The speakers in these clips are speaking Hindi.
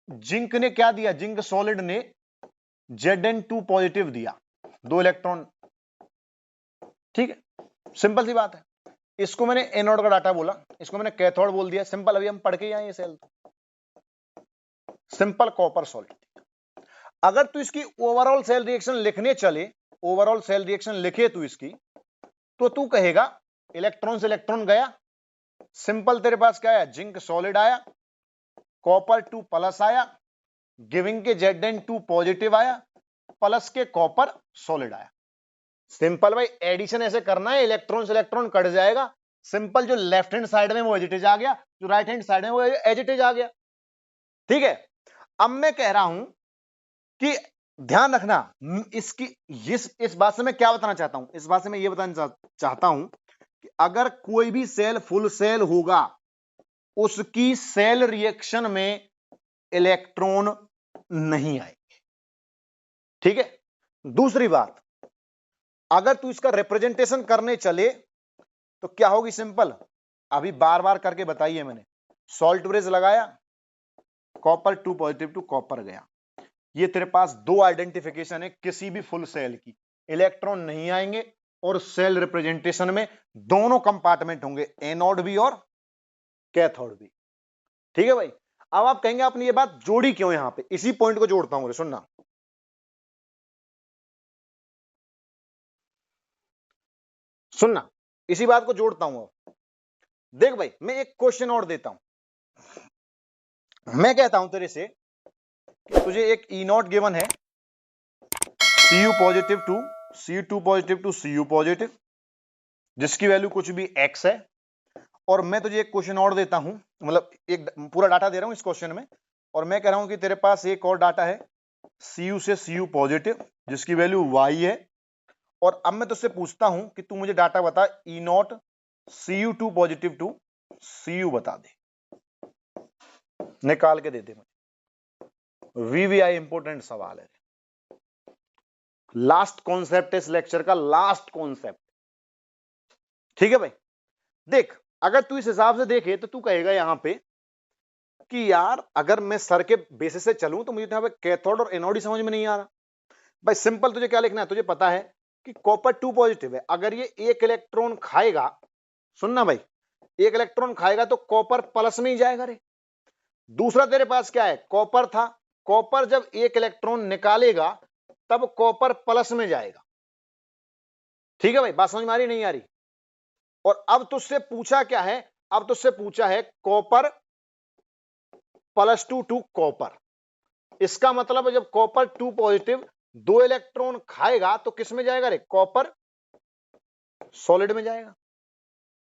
जिंक ने क्या दिया, जिंक सॉलिड ने Zn2 पॉजिटिव दिया, 2 इलेक्ट्रॉन, ठीक है, सिंपल सी बात है। इसको मैंने एनोड का डाटा बोला, इसको मैंने कैथोड बोल दिया, सिंपल, अभी हम पढ़ के आए ये सेल, सिंपल कॉपर सॉलिड। अगर तू इसकी ओवरऑल सेल रिएक्शन लिखने चले, ओवरऑल सेल रिएक्शन लिखे तू इसकी, तो तू कहेगा इलेक्ट्रॉन से इलेक्ट्रॉन गया, सिंपल तेरे पास क्या है, जिंक सॉलिड आया, कॉपर 2 प्लस आया, गिविंग के Zn2 पॉजिटिव आया, प्लस के कॉपर सॉलिड आया। सिंपल भाई, एडिशन ऐसे करना है, इलेक्ट्रॉन से इलेक्ट्रॉन कट जाएगा, सिंपल, जो लेफ्ट हैंड साइड में वो एज इट इज आ गया, जो राइट हैंड साइड में वो एज इट इज आ गया, ठीक है। अब मैं कह रहा हूं कि ध्यान रखना, इसकी इस बात से मैं क्या बताना चाहता हूं, इस बात से मैं ये बताना चाहता हूं कि अगर कोई भी सेल फुल सेल होगा, उसकी सेल रिएक्शन में इलेक्ट्रॉन नहीं आएंगे, ठीक है। दूसरी बात, अगर तू इसका रिप्रेजेंटेशन करने चले तो क्या होगी, सिंपल, अभी बार बार करके बताइए मैंने, सॉल्ट ब्रिज लगाया, कॉपर 2 पॉजिटिव टू कॉपर गया, ये तेरे पास दो आइडेंटिफिकेशन है किसी भी फुल सेल की, इलेक्ट्रॉन नहीं आएंगे और सेल रिप्रेजेंटेशन में दोनों कंपार्टमेंट होंगे, एनोड भी और कैथोड भी, ठीक है भाई। अब आप कहेंगे आपने ये बात जोड़ी क्यों, यहां पे इसी पॉइंट को जोड़ता हूं, सुनना, सुनना, इसी बात को जोड़ता हूं। देख भाई, मैं एक क्वेश्चन और देता हूं, मैं कहता हूं तेरे से कि तुझे एक ई नॉट गिवन है, Cu positive to Cu2 positive to Cu positive, जिसकी वैल्यू कुछ भी x है, और मैं तुझे एक क्वेश्चन और देता हूं, मतलब एक पूरा डाटा दे रहा हूं इस क्वेश्चन में, और मैं कह रहा हूं कि तेरे पास एक और डाटा है Cu से Cu पॉजिटिव, जिसकी वैल्यू y है, और अब मैं तुझसे पूछता हूं कि तू मुझे डाटा बता, E naught Cu2 positive to Cu बता दे, निकाल के दे दे मुझे, वीवीआई इंपोर्टेंट सवाल है, लास्ट कॉन्सेप्ट इस लेक्चर का, लास्ट कॉन्सेप्ट, ठीक है भाई। देख, अगर तू इस हिसाब से देखे तो तू कहेगा यहां पे कि यार अगर मैं सर के बेसिस से चलूं तो मुझे तो यहां पे कैथोड और एनोड ही समझ में नहीं आ रहा। भाई सिंपल, तुझे क्या लिखना है, तुझे पता है कि कॉपर 2 पॉजिटिव है, अगर ये एक इलेक्ट्रॉन खाएगा, सुनना भाई, एक इलेक्ट्रॉन खाएगा तो कॉपर प्लस में ही जाएगा रे। दूसरा तेरे पास क्या है, कॉपर था, कॉपर जब एक इलेक्ट्रॉन निकालेगा तब कॉपर प्लस में जाएगा, ठीक है भाई, बात समझ में आ रही नहीं आ रही। और अब तुझसे पूछा क्या है, अब तुझसे पूछा है कॉपर +2 टू कॉपर, इसका मतलब जब कॉपर 2 पॉजिटिव 2 इलेक्ट्रॉन खाएगा तो किस में जाएगा रे, कॉपर सॉलिड में जाएगा,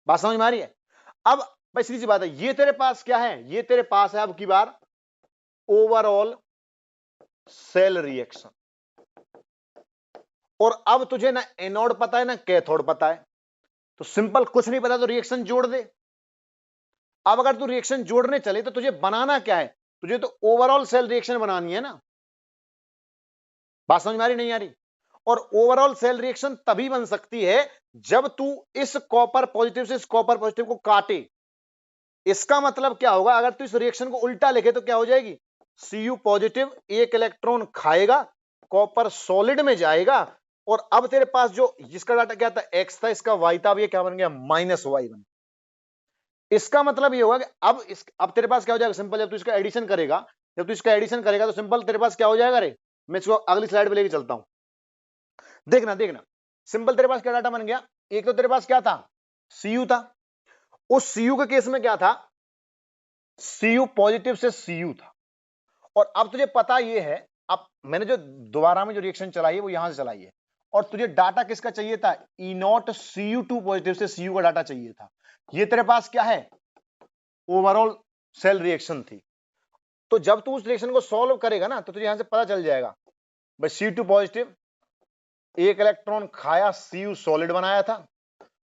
बात समझ में आ रही है। अब भाई सीधी सी बात है, ये तेरे पास क्या है, ये तेरे पास है अब की बार ओवरऑल सेल रिएक्शन, और अब तुझे ना एनोड पता है ना कैथोड पता है, तो सिंपल, कुछ नहीं पता तो रिएक्शन जोड़ दे। अब अगर तू रिएक्शन जोड़ने चले तो तुझे बनाना क्या है, तुझे तो ओवरऑल सेल रिएक्शन बनानी है ना, बात समझ में आ रही नहीं आ रही। और ओवरऑल सेल रिएक्शन तभी बन सकती है जब तू इस कॉपर पॉजिटिव से इस कॉपर पॉजिटिव को काटे। इसका मतलब क्या होगा, अगर तू इस रिएक्शन को उल्टा लिखे तो क्या हो जाएगी, Cu पॉजिटिव एक इलेक्ट्रॉन खाएगा, कॉपर सॉलिड में जाएगा, और अब तेरे पास जो जिसका डाटा क्या था, x था, इसका y था, अब ये क्या बन गया, -y बन। इसका मतलब ये होगा कि अब तेरे पास क्या हो जाएगा, सिंपल, जब तू इसका एडिशन करेगा, जब तू इसका एडिशन करेगा तो सिंपल तेरे पास क्या हो जाएगा रे, मैं इसको अगली स्लाइड पे लेके चलता हूं, देखना देखना, सिंपल तेरे पास क्या डाटा बन गया, एक तो तेरे पास क्या था, Cu था, उस Cu के केस में क्या था, Cu पॉजिटिव से Cu था, और अब तुझे पता ये है, अब मैंने जो दोबारा में जो रिएक्शन चलाई है वो यहां से चलाई है, और तुझे डाटा किसका चाहिए था, ई नॉट Cu2 पॉजिटिव से Cu का डाटा चाहिए था, ये तेरे पास क्या है, ओवरऑल सेल रिएक्शन थी। तो जब तू उस रिएक्शन को सॉल्व करेगा ना तो तुझे यहां से पता चल जाएगा, भाई Cu2 पॉजिटिव एक इलेक्ट्रॉन खाया, Cu सॉलिड बनाया था,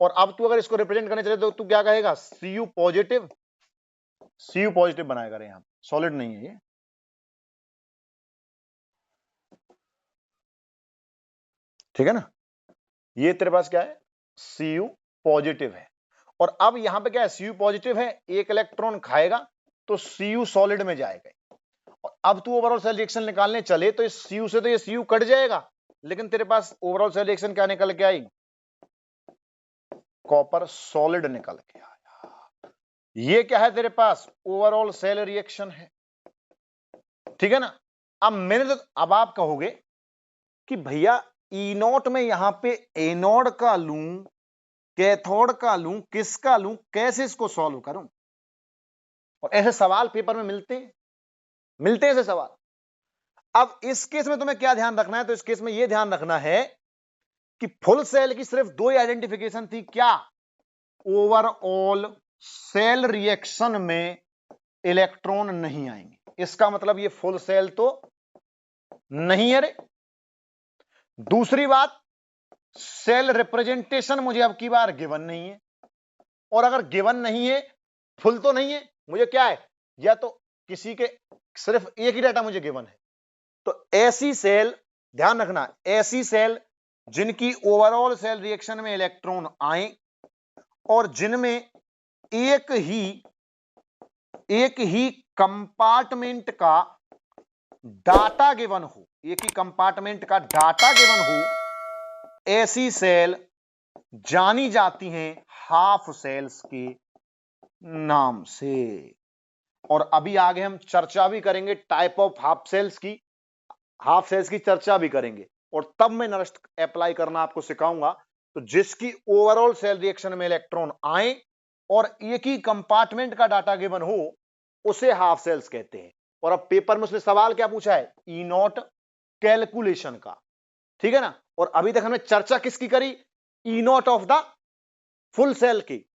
और अब तू अगर इसको रिप्रेजेंट करने चले तो तू क्या कहेगा, Cu पॉजिटिव बनाएगा रे, यहां सॉलिड नहीं है ये, ठीक है ना, ये तेरे पास क्या है, Cu पॉजिटिव है, और अब यहां पे क्या है, Cu पॉजिटिव है, एक इलेक्ट्रॉन खाएगा तो Cu सॉलिड में जाएगा, अब तू ओवरऑल सेल रिएक्शन निकालने चले तो इस Cu से तो ये Cu कट जाएगा, लेकिन तेरे पास ओवरऑल सेल रिएक्शन क्या निकल के आई? कॉपर सॉलिड निकल के आया। ये क्या है तेरे पास? ओवरऑल सेल रिएक्शन है, ठीक है ना। अब आप कहोगे कि भैया E0 में यहां पे एनोड का लूं, कैथोड का लूं, किसका लूं, कैसे इसको सॉल्व करूं? और ऐसे सवाल पेपर में मिलते हैं ऐसे सवाल। अब इस केस में तुम्हें क्या ध्यान रखना है? तो इस केस में यह ध्यान रखना है कि फुल सेल की सिर्फ दो ही आइडेंटिफिकेशन थी, क्या? ओवरऑल सेल रिएक्शन में इलेक्ट्रॉन नहीं आएंगे, इसका मतलब ये फुल सेल तो नहीं है रे। दूसरी बात, सेल रिप्रेजेंटेशन मुझे अब की बार गिवन नहीं है, और अगर गिवन नहीं है, फुल तो नहीं है, मुझे क्या है? या तो किसी के सिर्फ एक ही डाटा मुझे गिवन है। तो ऐसी सेल, ध्यान रखना, ऐसी सेल जिनकी ओवरऑल सेल रिएक्शन में इलेक्ट्रॉन आए और जिनमें एक ही कंपार्टमेंट का डाटा गिवन हो, एक ही कंपार्टमेंट का डाटा गिवन हो, ऐसी सेल जानी जाती हैं हाफ सेल्स के नाम से। और अभी आगे हम चर्चा भी करेंगे टाइप ऑफ हाफ सेल्स की, हाफ सेल्स की चर्चा भी करेंगे, और तब मैं नरेस्ट अप्लाई करना आपको सिखाऊंगा। तो जिसकी ओवरऑल सेल रिएक्शन में इलेक्ट्रॉन आए और एक ही कंपार्टमेंट का डाटा गिवन हो, उसे हाफ सेल्स कहते हैं। और अब पेपर में उसने सवाल क्या पूछा है? E0 कैलकुलेशन का, ठीक है ना। और अभी तक हमने चर्चा किसकी करी? E0 of the full sell की।